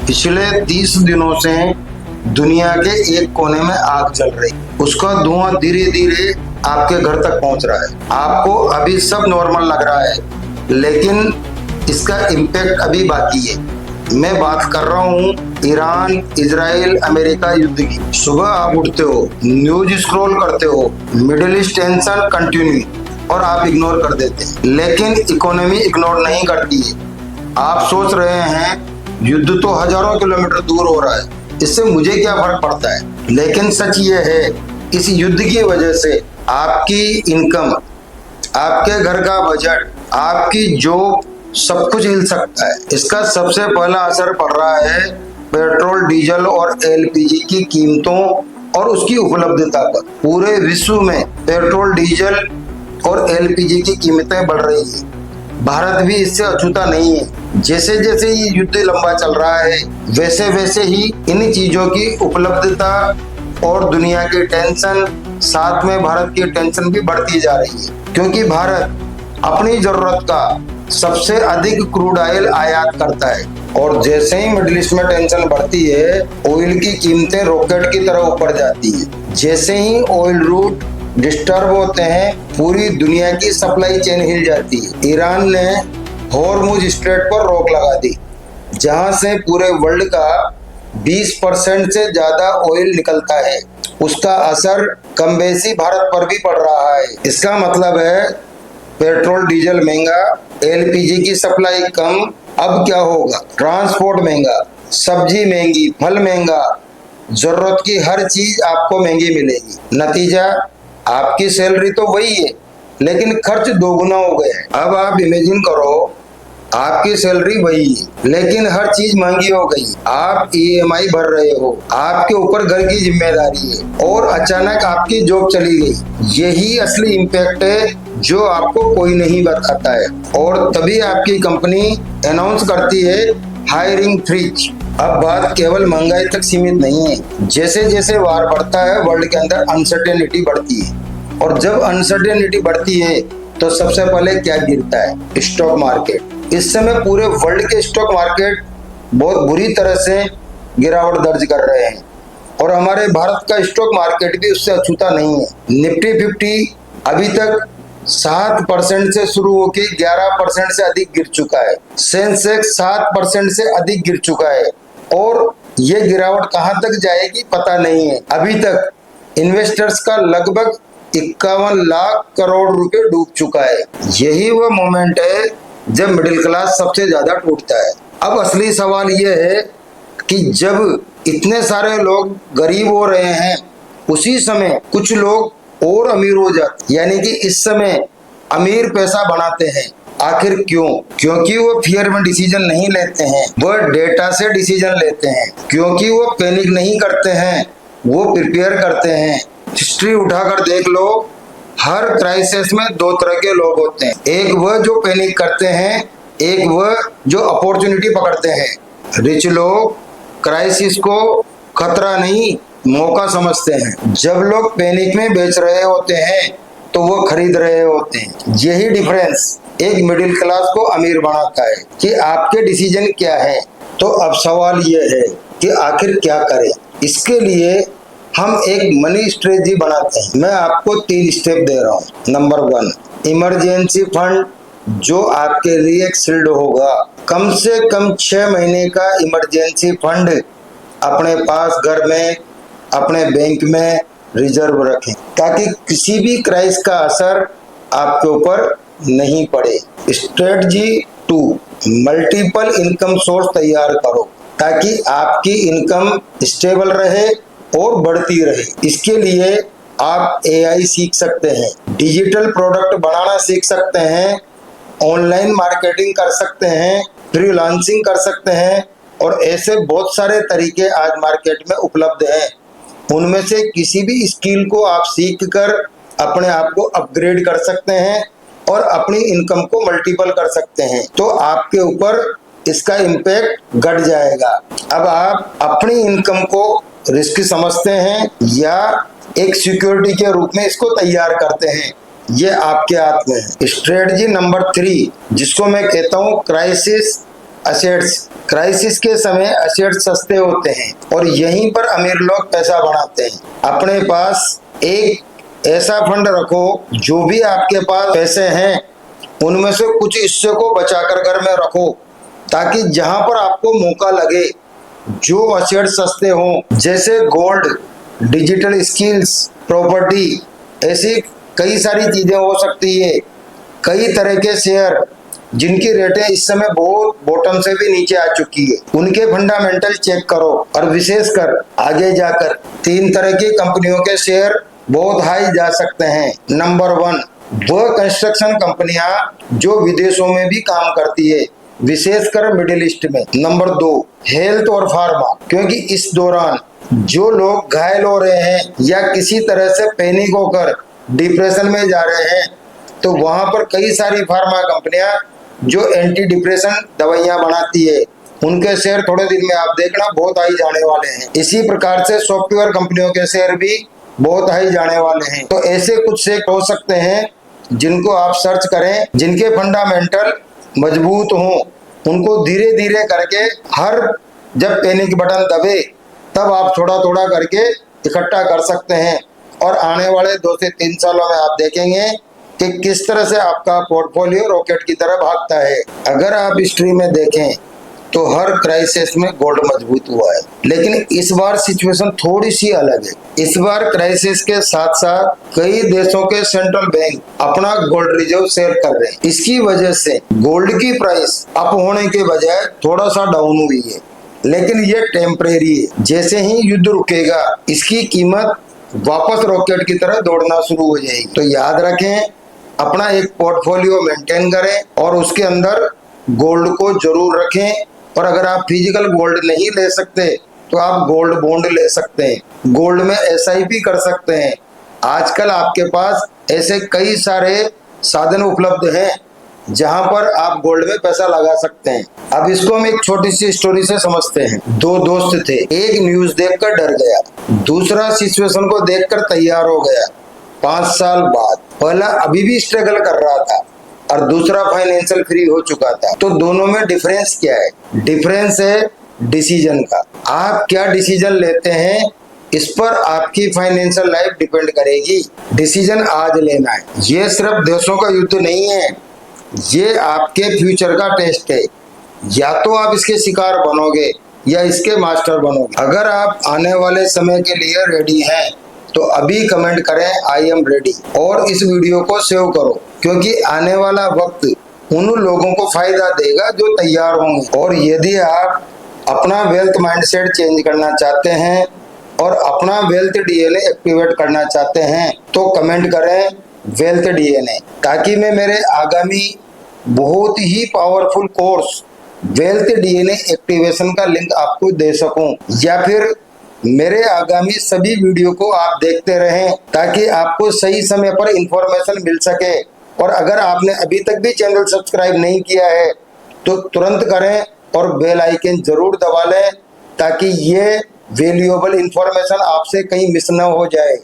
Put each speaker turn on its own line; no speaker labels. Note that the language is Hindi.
पिछले 30 दिनों से दुनिया के एक कोने में आग जल रही, उसका धुआं धीरे धीरे आपके घर तक पहुंच रहा है। आपको अभी सब नॉर्मल लग रहा है, लेकिन इसका इम्पैक्ट अभी बाकी है। मैं बात कर रहा हूँ ईरान, इजराइल, अमेरिका युद्ध की। सुबह आप उठते हो, न्यूज स्क्रॉल करते हो, मिडिल ईस्ट टेंशन कंटिन्यू और आप इग्नोर कर देते हैं। लेकिन इकोनॉमी इग्नोर नहीं करती है। आप सोच रहे हैं युद्ध तो हजारों किलोमीटर दूर हो रहा है, इससे मुझे क्या फर्क पड़ता है। लेकिन सच ये है, इस युद्ध की वजह से आपकी इनकम, आपके घर का बजट, आपकी जॉब, सब कुछ हिल सकता है। इसका सबसे पहला असर पड़ रहा है पेट्रोल, डीजल और एलपीजी की कीमतों और उसकी उपलब्धता पर। पूरे विश्व में पेट्रोल, डीजल और एलपीजी की कीमतें बढ़ रही है। भारत भी इससे अछूता नहीं है। जैसे जैसे ये युद्ध लंबा चल रहा है, वैसे वैसे ही इन चीजों की उपलब्धता और दुनिया की टेंशन, साथ में भारत की टेंशन भी बढ़ती जा रही है। क्योंकि भारत अपनी जरूरत का सबसे अधिक क्रूड ऑयल आयात करता है, और जैसे ही मिडिल ईस्ट में टेंशन बढ़ती है, ऑयल की कीमतें रॉकेट की तरह ऊपर जाती है। जैसे ही ऑयल रूट डिस्टर्ब होते हैं, पूरी दुनिया की सप्लाई चेन हिल जाती है। ईरान ने हॉर्मुज स्ट्रेट पर रोक लगा दी, जहां से पूरे वर्ल्ड का 20% से ज्यादा ऑयल निकलता है। उसका असर कम बेसी भारत पर भी पड़ रहा है। इसका मतलब है पेट्रोल डीजल महंगा, एलपीजी की सप्लाई कम। अब क्या होगा? ट्रांसपोर्ट महंगा, सब्जी महंगी, फल महंगा, जरूरत की हर चीज आपको महंगी मिलेगी। नतीजा, आपकी सैलरी तो वही है, लेकिन खर्च दोगुना हो गया है। अब आप इमेजिन करो, आपकी सैलरी वही है, लेकिन हर चीज महंगी हो गई। आप ईएमआई भर रहे हो, आपके ऊपर घर की जिम्मेदारी है, और अचानक आपकी जॉब चली गई। यही असली इम्पैक्ट है जो आपको कोई नहीं बताता है। और तभी आपकी कंपनी अनाउंस करती है हायरिंग फ्रीज। अब बात केवल महंगाई तक सीमित नहीं है। जैसे जैसे वार बढ़ता है, वर्ल्ड के अंदर अनसर्टेनिटी बढ़ती है, और जब अनसर्टेनिटी बढ़ती है तो सबसे पहले क्या गिरता है? Stock market. इस समय पूरे वर्ल्ड के स्टॉक मार्केट बहुत बुरी तरह से गिरावट दर्ज कर रहे हैं, और हमारे भारत का स्टॉक मार्केट भी उससे अछूता नहीं है। निफ्टी 50 अभी तक 7% से शुरू होकर 11% से अधिक गिर चुका है। सेंसेक्स 7% से अधिक गिर चुका है, और ये गिरावट कहां तक जाएगी पता नहीं है। अभी तक इन्वेस्टर्स का लगभग 51 लाख करोड़ रुपए डूब चुका है। यही वो मोमेंट है जब मिडिल क्लास सबसे ज्यादा टूटता है। अब असली सवाल यह है कि जब इतने सारे लोग गरीब हो रहे हैं, उसी समय कुछ लोग और अमीर हो जाते, यानी कि इस समय अमीर पैसा बनाते हैं। आखिर क्यों? क्योंकि वो फियर में डिसीजन नहीं लेते हैं, वो डेटा से डिसीजन लेते हैं। क्योंकि वो पैनिक नहीं करते हैं, वो प्रिपेयर करते हैं। हिस्ट्री उठाकर देख लो, हर क्राइसिस में दो तरह के लोग होते हैं। एक वह जो पैनिक करते हैं, एक वह जो अपॉर्चुनिटी पकड़ते हैं। रिच लोग क्राइसिस को खतरा नहीं, मौका समझते हैं। जब लोग पैनिक में बेच रहे होते हैं तो वो खरीद रहे होते हैं। यही डिफरेंस एक मिडिल क्लास को अमीर बनाता है। कि आपके डिसीजन क्या है? तो अब सवाल ये है कि आखिर क्या करें। इसके लिए हम एक मनी स्ट्रेटजी बनाते हैं। मैं आपको 3 स्टेप दे रहा हूँ। नंबर 1, इमरजेंसी फंड, जो आपके लिए एक शील्ड होगा। कम से कम 6 महीने का इमरजेंसी फंड अपने पास घर में, अपने बैंक में रिजर्व रखें, ताकि किसी भी क्राइसिस का असर आपके ऊपर नहीं पड़े। स्ट्रेटजी 2, मल्टीपल इनकम सोर्स तैयार करो, ताकि आपकी इनकम स्टेबल रहे और बढ़ती रहे। इसके लिए आप एआई सीख सकते हैं, डिजिटल प्रोडक्ट बनाना सीख सकते हैं, ऑनलाइन मार्केटिंग कर सकते हैं, फ्रीलांसिंग कर सकते हैं, और ऐसे बहुत सारे तरीके आज मार्केट में उपलब्ध हैं। उनमें से किसी भी स्किल को आप सीख कर अपने आप को अपग्रेड कर सकते हैं और अपनी इनकम को मल्टीपल कर सकते हैं। तो आपके ऊपर इसका इम्पैक्ट घट जाएगा। अब आप अपनी इनकम को रिस्क समझते हैं या एक सिक्योरिटी के रूप में इसको तैयार करते हैं, ये आपके हाथ में है। स्ट्रेटजी नंबर 3, जिसको मैं कहता हूँ क्राइसिस असेट्स, क्राइसिस के समय एसेट सस्ते होते हैं और यहीं पर अमीर लोग पैसा बनाते हैं। अपने पास एक ऐसा फंड रखो, जो भी आपके पास पैसे हैं उनमें से कुछ हिस्से को बचाकर घर में रखो, ताकि जहां पर आपको मौका लगे, जो एसेट सस्ते हों, जैसे गोल्ड, डिजिटल स्किल्स, प्रॉपर्टी, ऐसी कई सारी चीजें हो सकती है। कई तरह के शेयर जिनकी रेटें इस समय बहुत बॉटम से भी नीचे आ चुकी है, उनके फंडामेंटल चेक करो। और विशेषकर आगे जाकर 3 तरह की कंपनियों के शेयर बहुत हाई जा सकते हैं। नंबर 1, वह कंस्ट्रक्शन कंपनियां जो विदेशों में भी काम करती है, विशेषकर मिडिल ईस्ट में। नंबर 2, हेल्थ और फार्मा, क्योंकि इस दौरान जो लोग घायल हो रहे हैं या किसी तरह से पैनिक होकर डिप्रेशन में जा रहे हैं, तो वहां पर कई सारी फार्मा कंपनियां जो एंटी डिप्रेशन दवाइयां बनाती है, उनके शेयर थोड़े दिन में आप देखना बहुत हाई जाने वाले हैं। इसी प्रकार से सॉफ्टवेयर कंपनियों के शेयर भी बहुत हाई जाने वाले हैं। तो ऐसे कुछ शेयर हो सकते हैं जिनको आप सर्च करें, जिनके फंडामेंटल मजबूत हों, उनको धीरे धीरे करके हर जब पैनिक बटन दबे तब आप थोड़ा थोड़ा करके इकट्ठा कर सकते हैं। और आने वाले 2 से 3 सालों में आप देखेंगे कि किस तरह से आपका पोर्टफोलियो रॉकेट की तरह भागता है। अगर आप हिस्ट्री में देखें तो हर क्राइसिस में गोल्ड मजबूत हुआ है, लेकिन इस बार सिचुएशन थोड़ी सी अलग है। इस बार क्राइसिस के साथ साथ कई देशों के सेंट्रल बैंक अपना गोल्ड रिजर्व सेल कर रहे हैं। इसकी वजह से गोल्ड की प्राइस अप होने के बजाय थोड़ा सा डाउन हुई है, लेकिन ये टेम्परेरी है। जैसे ही युद्ध रुकेगा, इसकी कीमत वापस रॉकेट की तरह दौड़ना शुरू हो जाएगी। तो याद रखें, अपना एक पोर्टफोलियो मेंटेन करें और उसके अंदर गोल्ड को जरूर रखें। और अगर आप फिजिकल गोल्ड नहीं ले सकते तो आप गोल्ड बॉन्ड ले सकते हैं, गोल्ड में SIP कर सकते हैं। आजकल आपके पास ऐसे कई सारे साधन उपलब्ध हैं जहां पर आप गोल्ड में पैसा लगा सकते हैं। अब इसको हम एक छोटी सी स्टोरी से समझते हैं। 2 दोस्त थे, एक न्यूज देखकर डर गया, दूसरा सिचुएशन को देखकर तैयार हो गया। 5 साल बाद पहला अभी भी स्ट्रगल कर रहा था और दूसरा फाइनेंशियल फ्री हो चुका था। तो दोनों में डिफरेंस क्या है? डिफरेंस है डिसीजन का। आप क्या डिसीजन लेते हैं, इस पर आपकी फाइनेंशियल लाइफ डिपेंड करेगी। डिसीजन आज लेना है। ये सिर्फ देशों का युद्ध नहीं है, ये आपके फ्यूचर का टेस्ट है। या तो आप इसके शिकार बनोगे या इसके मास्टर बनोगे। अगर आप आने वाले समय के लिए रेडी हैं तो अभी कमेंट करें आई एम रेडी और इस वीडियो को सेव करो, क्योंकि आने वाला वक्त उन लोगों को फायदा देगा जो तैयार होंगे। और यदि आप अपना वेल्थ माइंडसेट चेंज करना चाहते हैं और अपना वेल्थ DNA एक्टिवेट करना चाहते हैं तो कमेंट करें वेल्थ DNA, ताकि मैं मेरे आगामी बहुत ही powerful course wealth DNA activation का लिंक आपको दे सकूं, या फिर मेरे आगामी सभी वीडियो को आप देखते रहें ताकि आपको सही समय पर इंफॉर्मेशन मिल सके। और अगर आपने अभी तक भी चैनल सब्सक्राइब नहीं किया है तो तुरंत करें और बेल आइकन जरूर दबा लें, ताकि ये वैल्यूएबल इंफॉर्मेशन आपसे कहीं मिस न हो जाए।